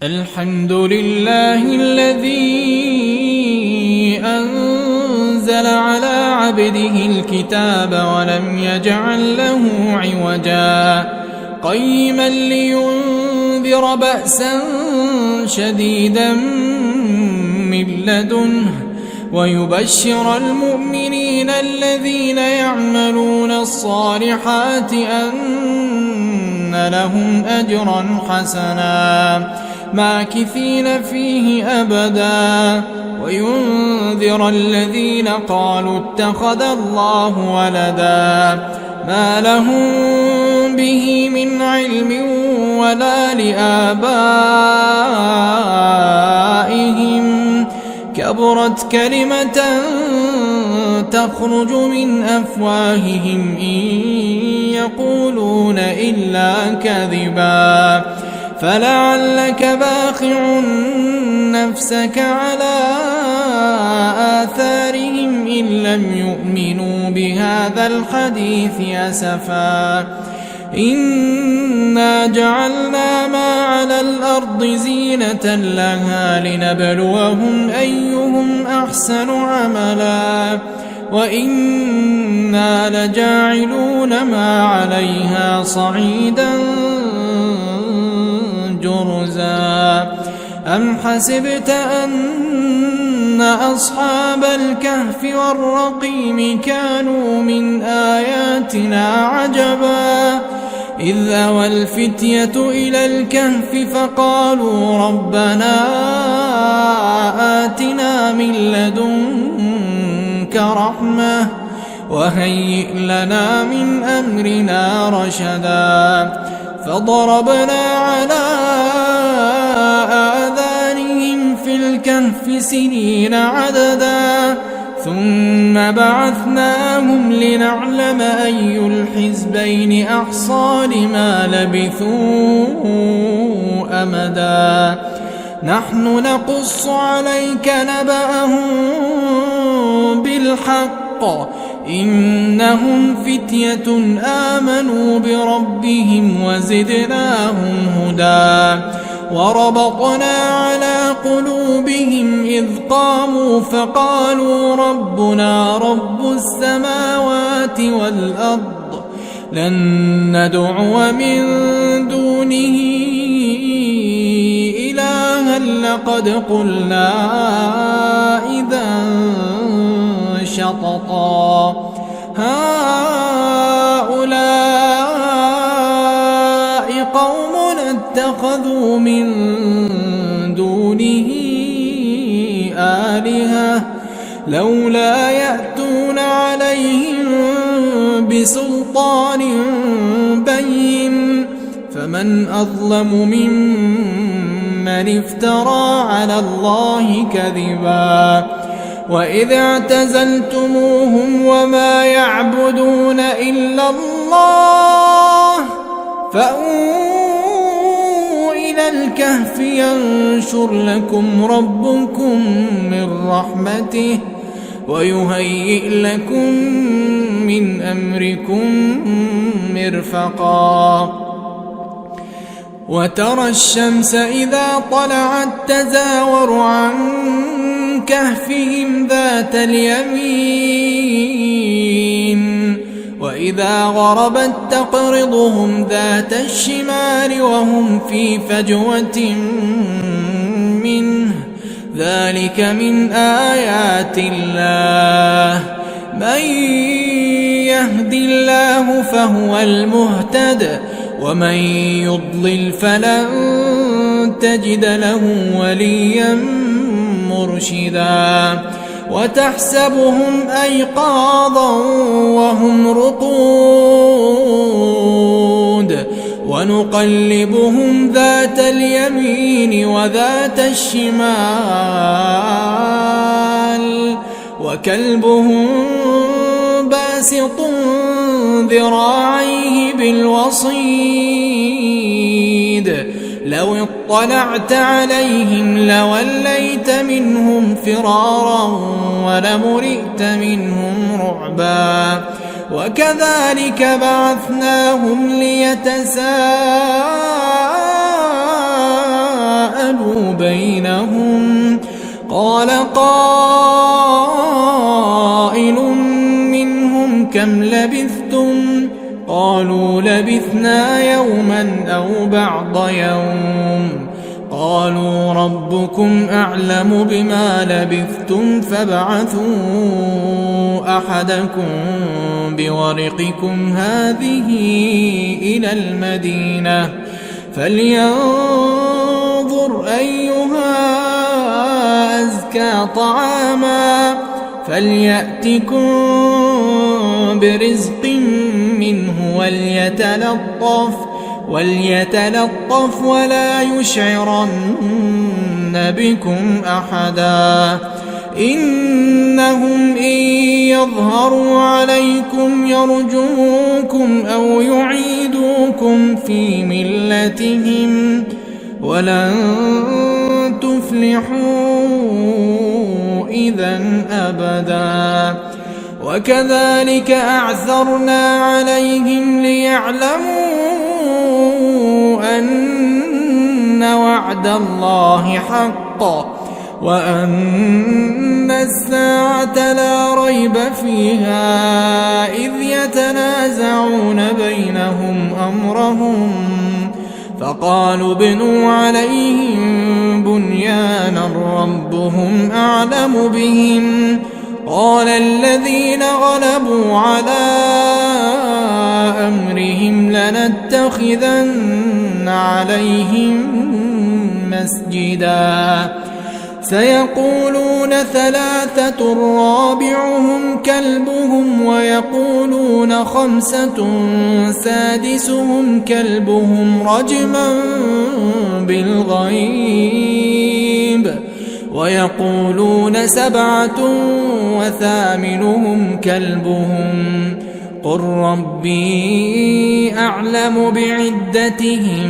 الحمد لله الذي أنزل على عبده الكتاب ولم يجعل له عوجا قيما لينذر بأسا شديدا من لدنه ويبشر المؤمنين الذين يعملون الصالحات أن لهم أجرا حسنا ماكثين فيه أبدا وينذر الذين قالوا اتخذ الله ولدا ما لهم به من علم ولا لآبائهم كبرت كلمة تخرج من أفواههم إن يقولون إلا كذبا فلعلك باخع نفسك على آثارهم إن لم يؤمنوا بهذا الحديث أسفا إنا جعلنا ما على الأرض زينة لها لنبلوهم أيهم أحسن عملا وإنا لجاعلون ما عليها صعيدا جرزا أم حسبت أن أصحاب الكهف والرقيم كانوا من آياتنا عجبا إذ أوى الفتية إلى الكهف فقالوا ربنا آتنا من لدنك رحمة وهيئ لنا من أمرنا رشدا فضربنا على آذانهم في الكهف سنين عددا ثم بعثناهم لنعلم أي الحزبين أحصى لما لبثوا أمدا نحن نقص عليك نبأهم بالحق إنهم فتية آمنوا بربهم وزدناهم هدى وربطنا على قلوبهم إذ قاموا فقالوا ربنا رب السماوات والأرض لن ندعو من دونه إلها لقد قلنا إذا شططا هؤلاء قوم اتخذوا من دونه آلهة لولا يأتون عليهم بسلطان بين فمن أظلم ممن افترى على الله كذبا وإذ اعتزلتموهم وما يعبدون إلا الله فأووا إلى الكهف ينشر لكم ربكم من رحمته ويهيئ لكم من أمركم مرفقا وترى الشمس إذا طلعت تزاور عن كهفهم ذات اليمين وإذا غربت تقرضهم ذات الشمال وهم في فجوة منه ذلك من آيات الله من يهد الله فهو المهتد ومن يضلل فلن تجد له وليا مرشدا وتحسبهم أيقاظا وهم رقود ونقلبهم ذات اليمين وذات الشمال وكلبهم باسط ذراعيه بالوصيد لو اطلعت عليهم لوليت منهم فرارا ولملئت منهم رعبا وكذلك بعثناهم ليتساءلوا تعاملوا بينهم. قال قائل منهم كم لبثتم؟ قالوا لبثنا يوما أو بعض يوم. قالوا ربكم أعلم بما لبثتم فابعثوا أحدكم بورقكم هذه إلى المدينة فلينظر أيها أزكى طعاما فليأتكم برزق منه وليتلطف ولا يشعرن بكم أحدا. إنهم إن يظهروا عليكم يرجموكم أو يعيدوكم في ملتهم ولن تفلحوا إذن أبدا. وكذلك أعثرنا عليهم ليعلموا أن وعد الله حق وأن الساعة لا ريب فيها إذ يتنازعون بينهم أمرهم فقالوا ابنوا عليهم بنيانا ربهم أعلم بهم. قال الذين غلبوا على أمرهم لنتخذن عليهم مسجدا. سيقولون ثلاثة رابعهم كلبهم ويقولون خمسة سادسهم كلبهم رجما بالغيب ويقولون سبعة وثامنهم كلبهم قل ربي أعلم بعدتهم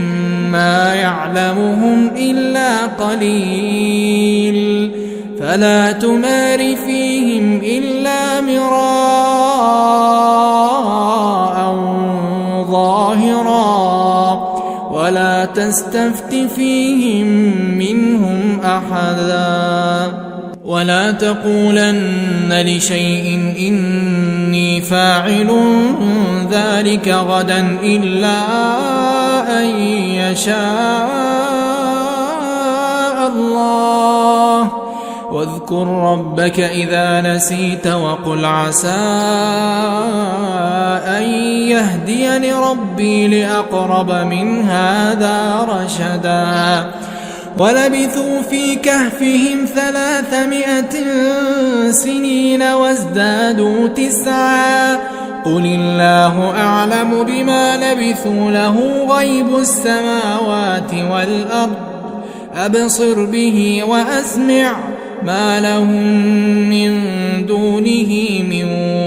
ما يعلمهم إلا قليل فلا تمار فيهم إلا مراء ظاهرا ولا تستفت فيهم منهم أحدا. ولا تقولن لشيء إني فاعل ذلك غدا إلا أن يشاء الله. واذكر ربك إذا نسيت وقل عسى أن يهديني ربي لأقرب من هذا رشدا. ولبثوا في كهفهم 300 سنين وازدادوا 9 قل الله أعلم بما لبثوا له غيب السماوات والأرض أبصر به وأسمع ما لهم من دونه من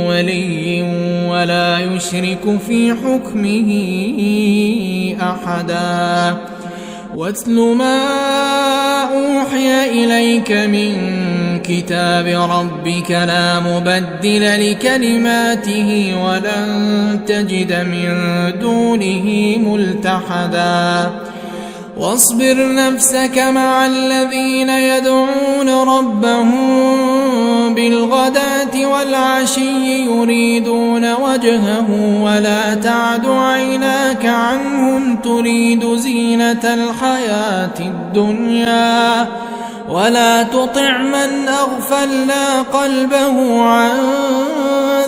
ولي ولا يشرك في حكمه أحدا. واتل ما أوحي إليك من كتاب ربك لا مبدل لكلماته ولن تجد من دونه ملتحدا. واصبر نفسك مع الذين يدعون ربهم بالغداة والعشي يريدون وجهه ولا تعد عيناك عنهم تريد زينة الحياة الدنيا ولا تطع من أغفلنا قلبه عن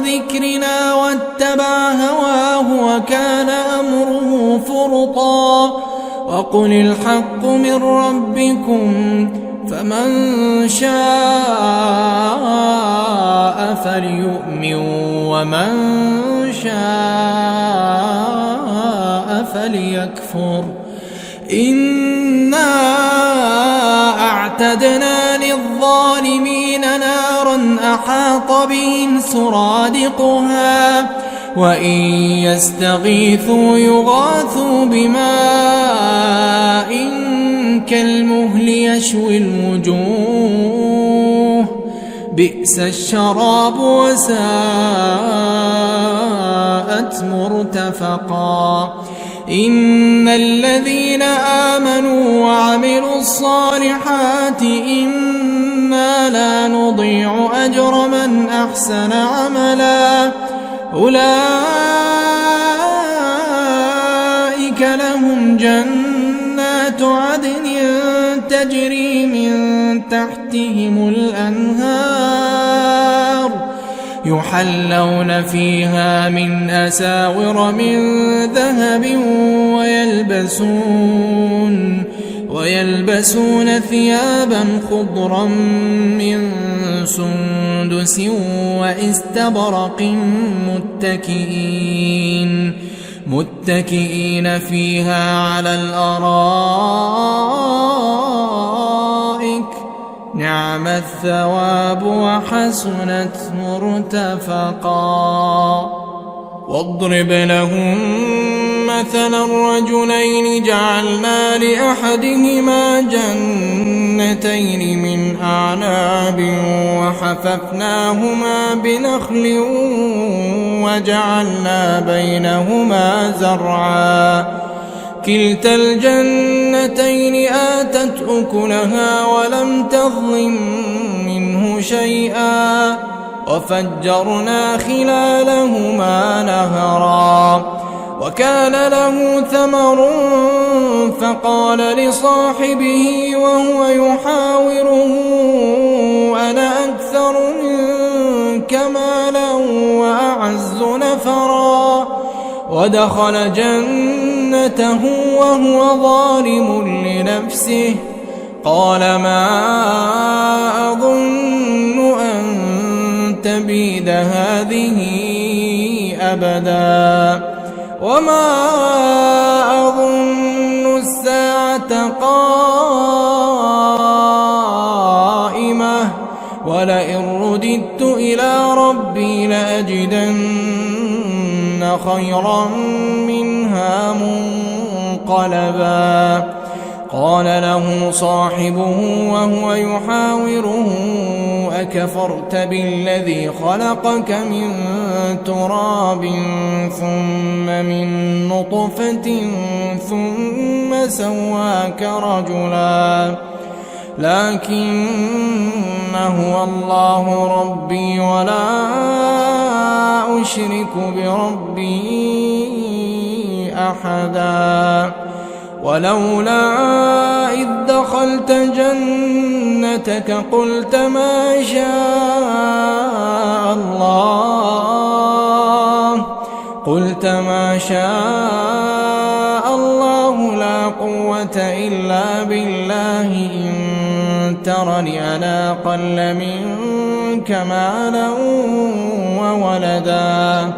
ذكرنا واتبع هواه وكان أمره فرطا. وقل الحق من ربكم فمن شاء فليؤمن ومن شاء فليكفر. إنا أعتدنا للظالمين نارا أحاط بهم سرادقها وإن يستغيثوا يغاثوا بماء كالمهل يشوي الوجوه بئس الشراب وساءت مرتفقا. إن الذين آمنوا وعملوا الصالحات إنا لا نضيع أجر من أحسن عملا أولئك لهم جنات عدن تجري من تحتهم الأنهار يحلون فيها من أساور من ذهب ويلبسون ثيابا خضرا من سندس واستبرق متكئين فيها على الأرائك نعم الثواب وحسنت مرتفقا واضرب لهم مثلا الرجلين جعلنا لأحدهما جنتين من أعناب وحففناهما بنخل وجعلنا بينهما زرعا كلتا الجنتين آتت أكلها ولم تظلم منه شيئا وفجرنا خلالهما نهرا وكان له ثمر فقال لصاحبه وهو يحاوره أنا أكثر منك مالا وأعز نفرا ودخل جنته وهو ظالم لنفسه قال ما أظن أن تبيد هذه أبدا وما أظن الساعة قائمة ولئن رددت إلى ربي لأجدن خيرا منها منقلبا قال له صاحبه وهو يحاوره أكفرت بالذي خلقك من تراب ثم من نطفة ثم سواك رجلا لكن هو الله ربي ولا أشرك بربي أحدا ولولا إذ دخلت جنتك قلت ما شاء الله لا قوة إلا بالله إن ترني أنا أقل منك مالا وولدا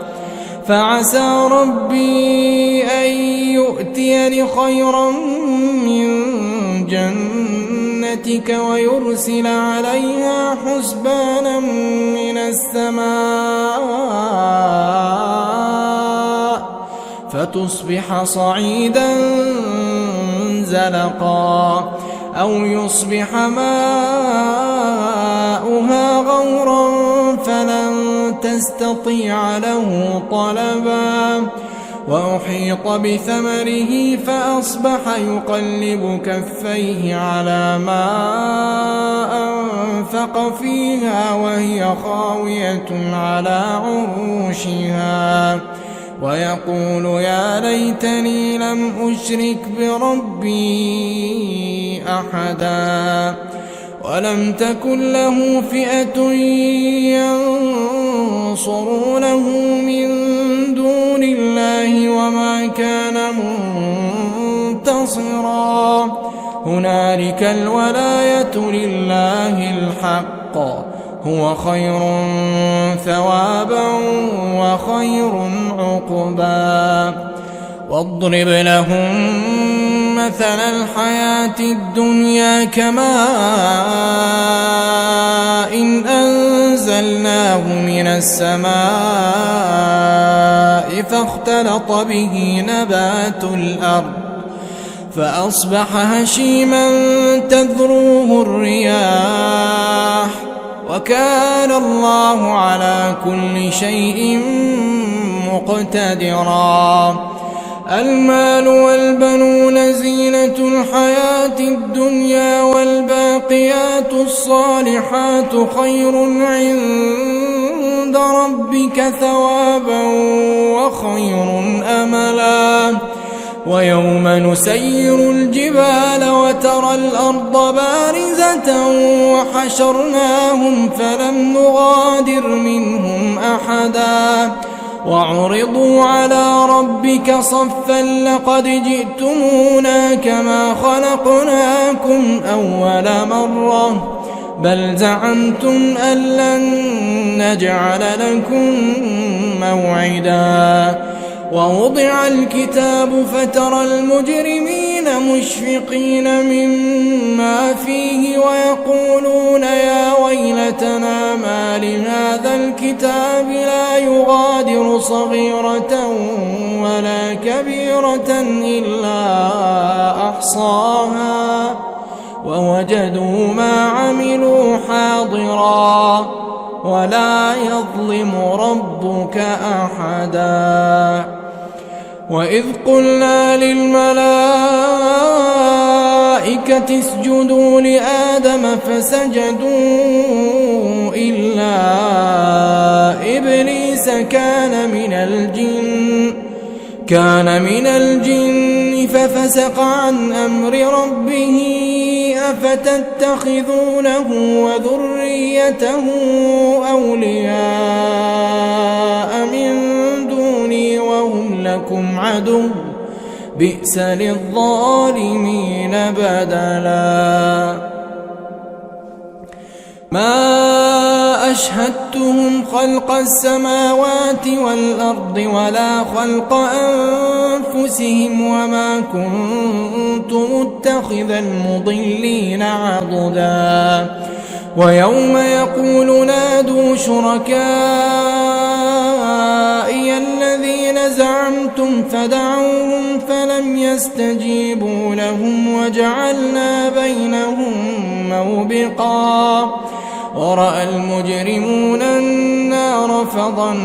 فعسى ربي أن يؤتيني خيرا من جنتك ويرسل عليها حسبانا من السماء فتصبح صعيدا زلقا أو يصبح ماؤها غورا فلن تستطيع له طلبا وأحيط بثمره فأصبح يقلب كفيه على ما أنفق فيها وهي خاوية على عروشها ويقول يا ليتني لم أشرك بربي أحدا ولم تكن له فئة ينصرونه من دون الله وما كان منتصرا هنالك الولاية لله الحق هو خير ثوابا وخير عقبا واضرب لهم مثل الحياة الدنيا كماء إن أنزلناه من السماء فاختلط به نبات الأرض فأصبح هشيما تذروه الرياح وكان الله على كل شيء مقتدرا المال والبنون زينة الحياة الدنيا والباقيات الصالحات خير عند ربك ثوابا وخير أملا ويوم نسير الجبال وترى الأرض بارزة وحشرناهم فلم نغادر منهم أحدا وعرضوا على ربك صفا لقد جئتمونا كما خلقناكم أول مرة بل زعمتم أن لن نجعل لكم موعدا ووضع الكتاب فترى المجرمين مشفقين مما فيه ويقولون يا ويلتنا ما لهذا الكتاب لا يغادر صغيرة ولا كبيرة إلا أحصاها ووجدوا ما عملوا حاضرا ولا يظلم ربك أحدا وإذ قلنا للملائكة اسجدوا لآدم فسجدوا إلا إبليس كان من الجن ففسق عن أمر ربه أفتتخذونه وذريته أولياء من دوني وهم لكم عدو بئس للظالمين بدلا ما أشهدتهم خلق السماوات والأرض ولا خلق أنفسهم وما كنت متخذ المضلين عضدا ويوم يقول نادوا شركائي الذين زعمتم فدعوهم فلم يستجيبوا لهم وجعلنا بينهم موبقا ورأى المجرمون النار فظنوا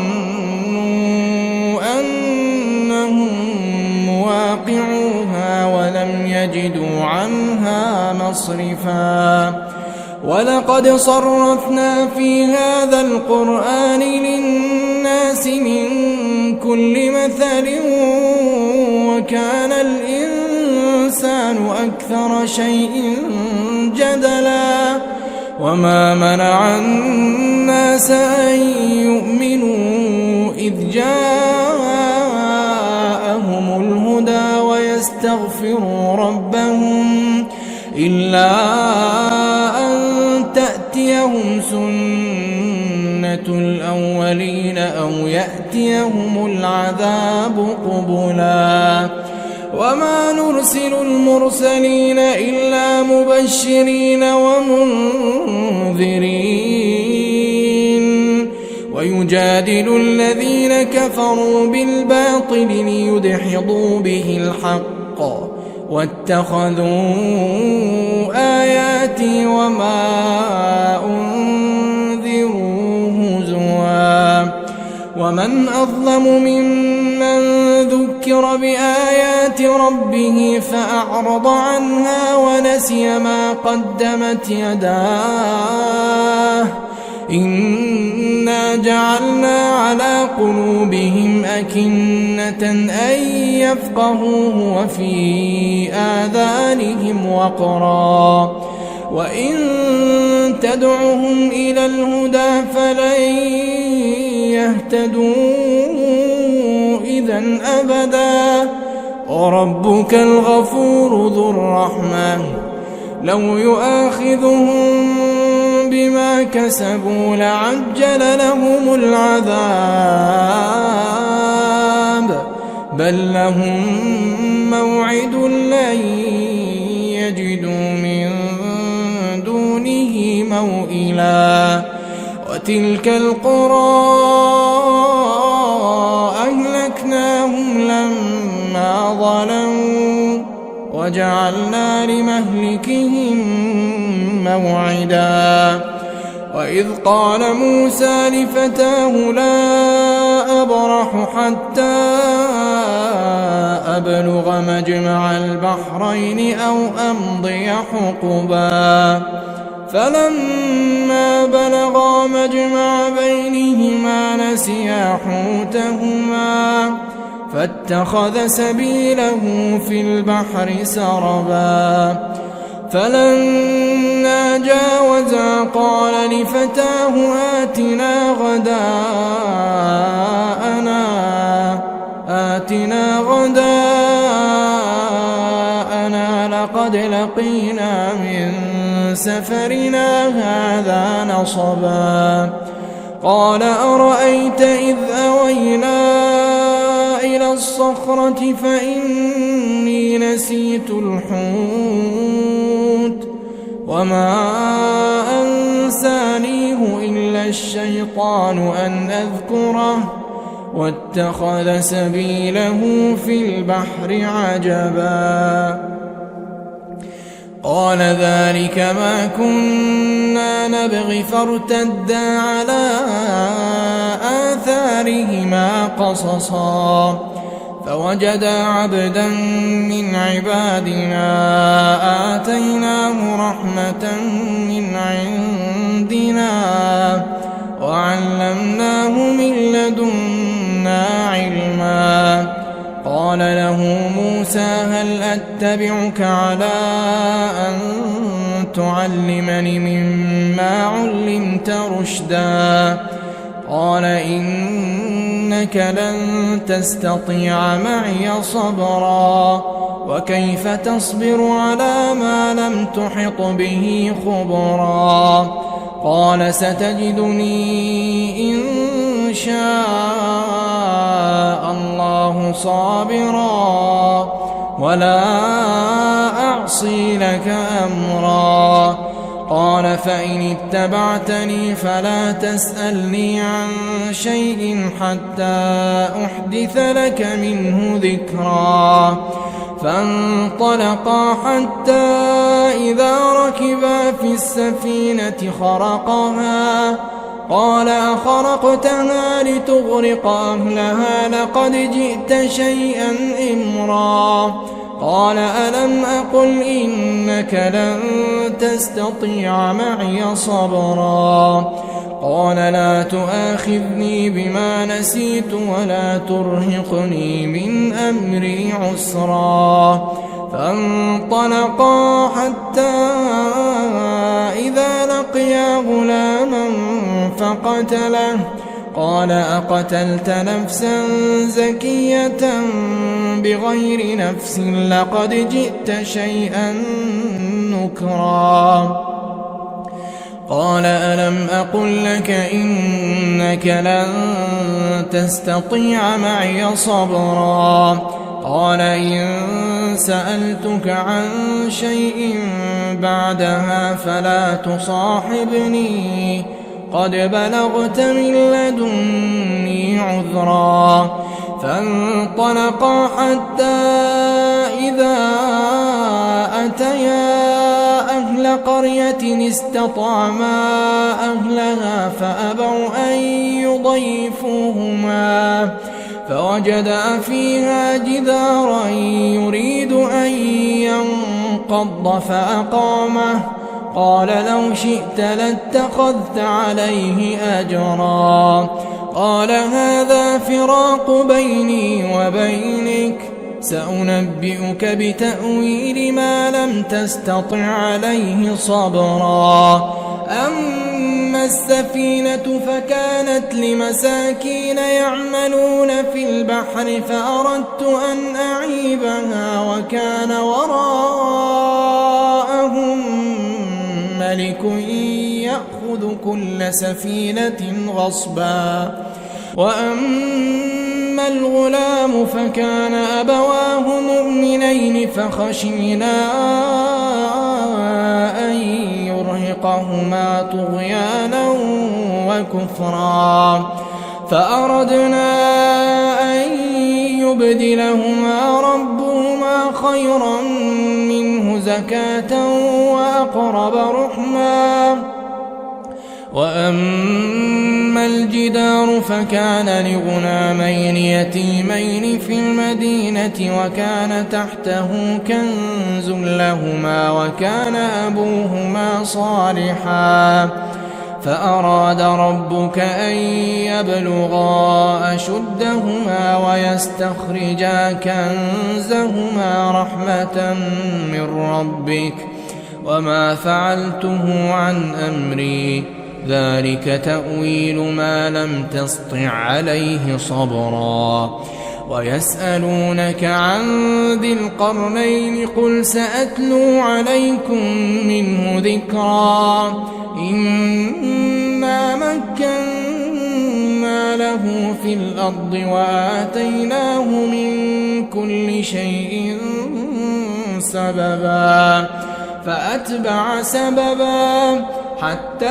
أنهم مواقعوها ولم يجدوا عنها مصرفا ولقد صرفنا في هذا القرآن للناس من كل مثل وكان الإنسان أكثر شيء جدلا وما منع الناس أن يؤمنوا إذ جاءهم الهدى ويستغفروا ربهم إلا أن تأتيهم سنة الأولين أو يأتيهم العذاب قبلا وما نرسل المرسلين إلا مبشرين ومنذرين ويجادل الذين كفروا بالباطل ليدحضوا به الحق واتخذوا آياتي وما أنذروا هزوا ومن أظلم ممن ذكر بآيات ربه فأعرض عنها ونسي ما قدمت يداه إنا جعلنا على قلوبهم أكنة أن يفقهوه وفي آذانهم وقرا وإن تدعهم إلى الهدى فلن يهتدوا إذا أبدا وربك الغفور ذو الرحمة لو يؤاخذهم بما كسبوا لعجل لهم العذاب بل لهم موعد لن يجدوا من دونه موئلا وتلك القرى أهلكناهم لما ظلموا وجعلنا لمهلكهم موعدا وإذ قال موسى لفتاه لا أبرح حتى أبلغ مجمع البحرين أو أمضي حقبا فلما بلغا مجمع بينهما نسيا حوتهما فاتخذ سبيله في البحر سربا فلما جاوزا قال لفتاه آتنا غداءنا لقد لقينا من سفرنا هذا نصبا قال أرأيت إذ أوينا إلى الصخرة فإني نسيت الحوت وما أنسانيه إلا الشيطان أن أذكره واتخذ سبيله في البحر عجبا قال ذلك ما كنا نبغي فارتدا على آثارهما قصصا فوجدا عبدا من عبادنا آتيناه رحمة من عندنا وعلمناه من لدنا علما قال له موسى هل أتبعك على أن تعلمني مما علمت رشدا قال إنك لن تستطيع معي صبرا وكيف تصبر على ما لم تحط به خبرا قال ستجدني إن شاء الله صابرا ولا أعصي لك أمرا قال فإن اتبعتني فلا تسألني عن شيء حتى أحدث لك منه ذكرا فانطلقا حتى إذا ركبا في السفينة خرقها قال أخرقتها لتغرق أهلها لقد جئت شيئا إمرا قال ألم أقل إنك لن تستطيع معي صبرا قال لا تؤاخذني بما نسيت ولا ترهقني من أمري عسرا فانطلقا حتى إذا لقيا غلاما فقتله قال أقتلت نفسا زكية بغير نفس لقد جئت شيئا نكرا قال ألم أقل لك إنك لن تستطيع معي صبرا قال إن سألتك عن شيء بعدها فلا تصاحبني قد بلغت من لدني عذرا فانطلقا حتى إذا أتيا أهل قرية استطعما أهلها فأبوا أن يضيفوهما فوجدا فيها جدارا يريد أن ينقض فأقامه قال لو شئت لاتخذت عليه أجرا قال هذا فراق بيني وبينك سأنبئك بتأويل ما لم تستطع عليه صبرا أما السفينة فكانت لمساكين يعملون في البحر فأردت أن أعيبها وكان وراءهم ملك يأخذ كل سفينة غصبا وأما الغلام فكان أبواه مؤمنين فخشينا أن يرهقهما طغيانا وكفرا فأردنا أن يبدلهما ربهما خيرا منه زكاة وأقرب رحما وأما الجدار فكان لغلامين يتيمين في المدينة وكان تحته كنز لهما وكان أبوهما صالحا فأراد ربك أن يبلغا أشدهما ويستخرجا كنزهما رحمة من ربك وما فعلته عن أمري ذلك تأويل ما لم تسطع عليه صبرا ويسألونك عن ذي القرنين قل سأتلو عليكم منه ذكرا إنا مكنا له في الأرض وآتيناه من كل شيء سببا فأتبع سببا حتى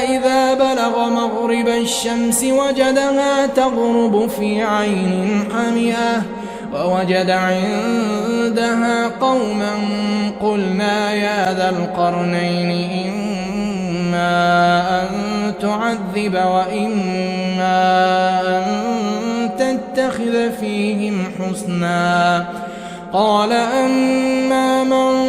إذا بلغ مغرب الشمس وجدها تغرب في عين حمئة ووجد عندها قوما قلنا يا ذا القرنين إما أن تعذب وإما أن تتخذ فيهم حسنا قال أما من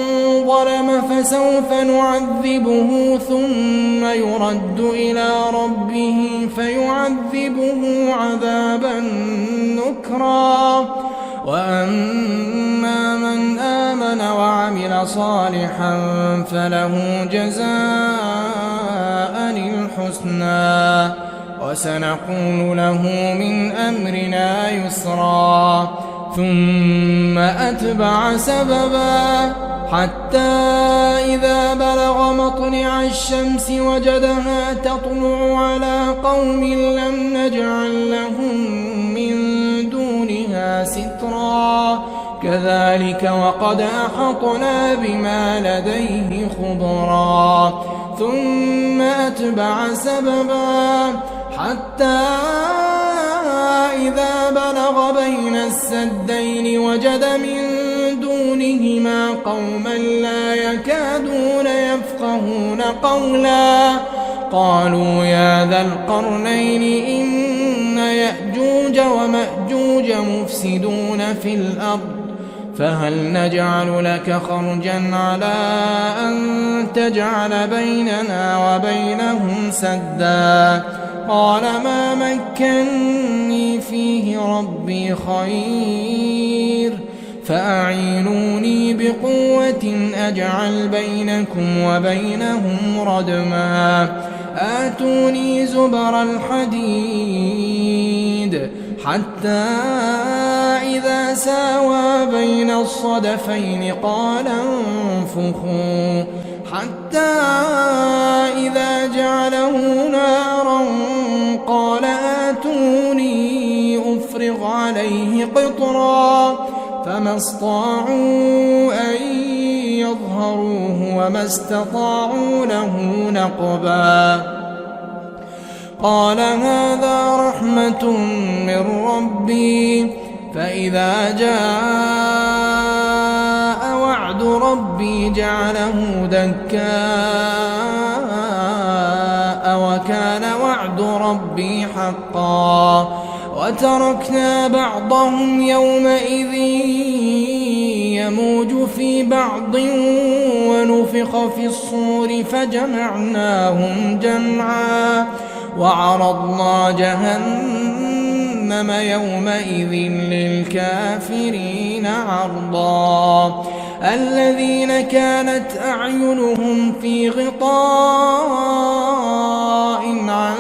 ظلم فسوف نعذبه ثم يرد إلى ربه فيعذبه عذابا نكرا وأما من آمن وعمل صالحا فله جزاء الحسنى وسنقول له من أمرنا يسرا ثم أتبع سببا حتى إذا بلغ مطلع الشمس وجدها تطلع على قوم لم نجعل لهم من دونها سترا كذلك وقد أحطنا بما لديه خبرا ثم أتبع سببا حتى إذا بلغ بين السدين وجد من دونهما قوما لا يكادون يفقهون قولا قالوا يا ذا القرنين إن يأجوج ومأجوج مفسدون في الأرض فهل نجعل لك خرجا على أن تجعل بيننا وبينهم سدا قال ما مكني فيه ربي خير فأعينوني بقوة أجعل بينكم وبينهم ردما آتوني زبر الحديد حتى إذا ساوى بين الصدفين قال انفخوا حتى إذا جعله نارا قال آتوني أفرغ عليه قطرا فما استطاعوا أن يظهروه وما استطاعوا له نقبا قال هذا رحمة من ربي فإذا جاء وعد ربي جعله دكاء وكان وعد ربي حقا وتركنا بعضهم يومئذ يموج في بعض ونفخ في الصور فجمعناهم جمعا وعرضنا جهنم يومئذ للكافرين عرضا الذين كانت أعينهم في غطاء عن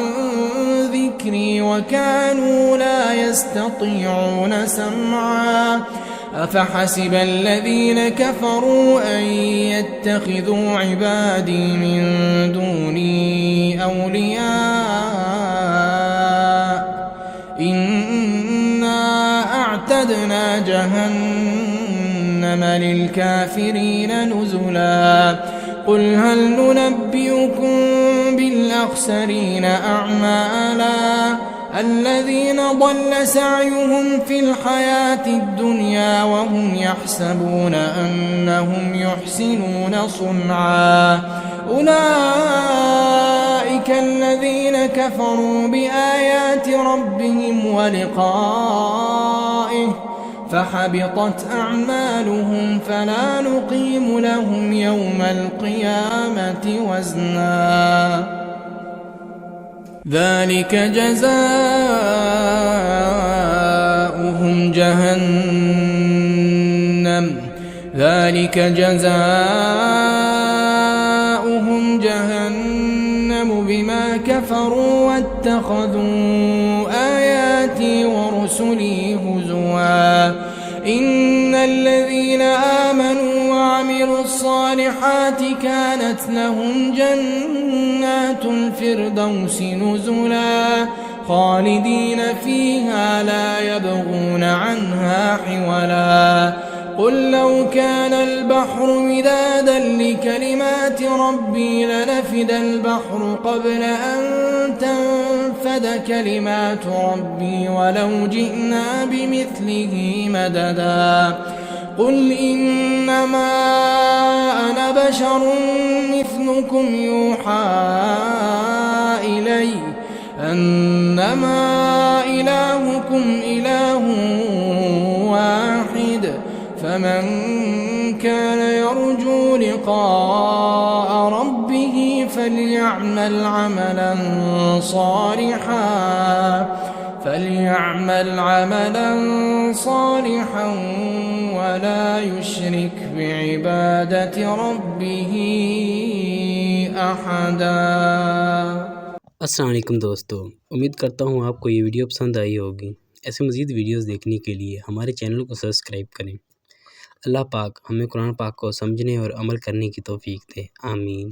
ذكري وكانوا لا يستطيعون سمعا أفحسب الذين كفروا أن يتخذوا عبادي من دوني أولياء إنا أعتدنا جهنم للكافرين نزلا قل هل ننبئكم بالأخسرين أعمالا الذين ضل سعيهم في الحياة الدنيا وهم يحسبون أنهم يحسنون صنعا أولئك الذين الذين كفروا بآيات ربهم ولقائه فحبطت أعمالهم فلا نقيم لهم يوم القيامة وزنا ذلك جزاؤهم جهنم بما كفروا واتخذوا آياتي ورسلي هزوا إن الذين آمنوا وعملوا الصالحات كانت لهم جنات الفردوس نزلا خالدين فيها لا يبغون عنها حولا قل لو كان البحر مدادا لكلمات ربي لنفد البحر قبل أن تنفد كلمات ربي ولو جئنا بمثله مددا قل إنما أنا بشر مثلكم يوحى إلي أنما إلهكم إله واحد فمن كان يرجو لقاء ربه فليعمل عملا صالحا ولا يشرك بعبادة ربه أحدا। अस्सलाम वालेकुम दोस्तों, उम्मीद करता हूँ आपको ये वीडियो पसंद आई होगी। ऐसे मज़ीद वीडियोस देखने के लिए हमारे चैनल को सब्सक्राइब करें। अल्लाह पाक हमें कुरान पाक को समझने और अमल करने की तौफीक दे। आमीन।